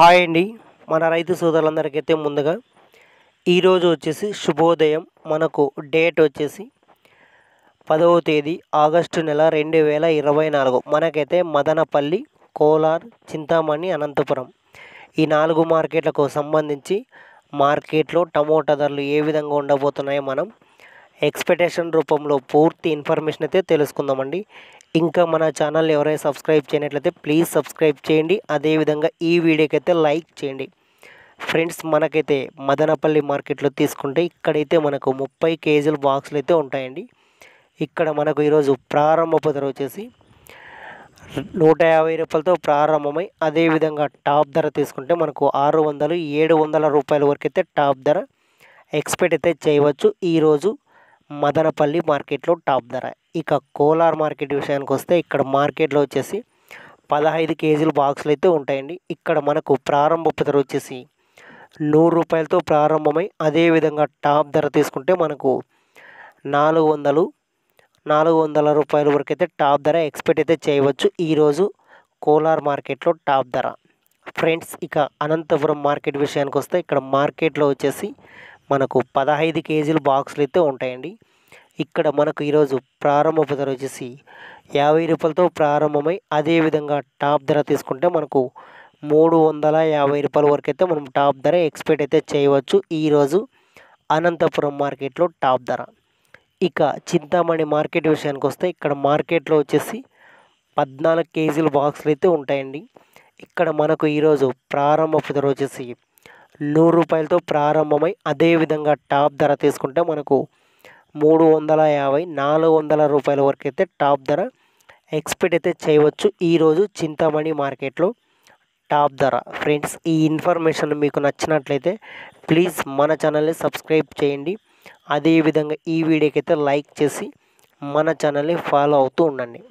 Hi అండి. మన రైతు సోదరులందరికైతే ముందుగా ఈరోజు వచ్చేసి శుభోదయం. మనకు డేట్ వచ్చేసి 10వ తేదీ ఆగస్టు నెల 2024. మనకైతే మదనపల్లి, కోలార్, చింతామణి, అనంతపురం ఈ 4 మార్కెట్లకు సంబంధించి మార్కెట్లో టమోటా ధరలు ఏ విధంగా ఉండబోతున్నాయో మనం ఎక్స్పెక్టేషన్ రూపంలో పూర్తి ఇన్ఫర్మేషన్ అయితే తెలుసుకుందామండి. ఇంకా మన ఛానల్ ఎవరైనా సబ్స్క్రైబ్ చేయనట్లయితే ప్లీజ్ సబ్స్క్రైబ్ చేయండి. అదేవిధంగా ఈ వీడియోకి అయితే లైక్ చేయండి. ఫ్రెండ్స్, మనకైతే మదనపల్లి మార్కెట్లో తీసుకుంటే ఇక్కడైతే మనకు 30 కేజీల బాక్సులు అయితే ఉంటాయండి. ఇక్కడ మనకు ఈరోజు ప్రారంభపు ధర వచ్చేసి 150 రూపాయలతో ప్రారంభమై అదేవిధంగా టాప్ ధర తీసుకుంటే మనకు 600, 700 రూపాయల వరకు అయితే టాప్ ధర ఎక్స్పెక్ట్ అయితే చేయవచ్చు ఈరోజు మదనపల్లి మార్కెట్లో టాప్ ధర. ఇక కోలార్ మార్కెట్ విషయానికి వస్తే ఇక్కడ మార్కెట్లో వచ్చేసి 15 కేజీల బాక్సులు అయితే ఉంటాయండి. ఇక్కడ మనకు ప్రారంభపు ధర వచ్చేసి 100 రూపాయలతో ప్రారంభమై అదేవిధంగా టాప్ ధర తీసుకుంటే మనకు 400 రూపాయల వరకు అయితే టాప్ ధర ఎక్స్పెక్ట్ అయితే చేయవచ్చు ఈరోజు కోలార్ మార్కెట్లో టాప్ ధర. ఫ్రెండ్స్, ఇక అనంతపురం మార్కెట్ విషయానికి వస్తే ఇక్కడ మార్కెట్లో వచ్చేసి మనకు 15 కేజీల బాక్సులు అయితే ఉంటాయండి. ఇక్కడ మనకు ఈరోజు ప్రారంభపు ధర వచ్చేసి 50 రూపాయలతో ప్రారంభమై అదేవిధంగా టాప్ ధర తీసుకుంటే మనకు 350 రూపాయల వరకు అయితే మనం టాప్ ధర ఎక్స్పెక్ట్ అయితే చేయవచ్చు ఈరోజు అనంతపురం మార్కెట్లో టాప్ ధర. ఇక చింతామణి మార్కెట్ విషయానికి వస్తే ఇక్కడ మార్కెట్లో వచ్చేసి 14 కేజీల బాక్సులు అయితే ఉంటాయండి. ఇక్కడ మనకు ఈరోజు ప్రారంభపు ధర వచ్చేసి 100 రూపాయలతో ప్రారంభమై అదేవిధంగా టాప్ ధర తీసుకుంటే మనకు 350, 400 రూపాయల వరకు అయితే టాప్ ధర ఎక్స్పెక్ట్ అయితే చేయవచ్చు ఈరోజు చింతామణి మార్కెట్లో టాప్ ధర. ఫ్రెండ్స్, ఈ ఇన్ఫర్మేషన్ మీకు నచ్చినట్లయితే ప్లీజ్ మన ఛానల్ని సబ్స్క్రైబ్ చేయండి. అదేవిధంగా ఈ వీడియోకి అయితే లైక్ చేసి మన ఛానల్ని ఫాలో అవుతూ ఉండండి.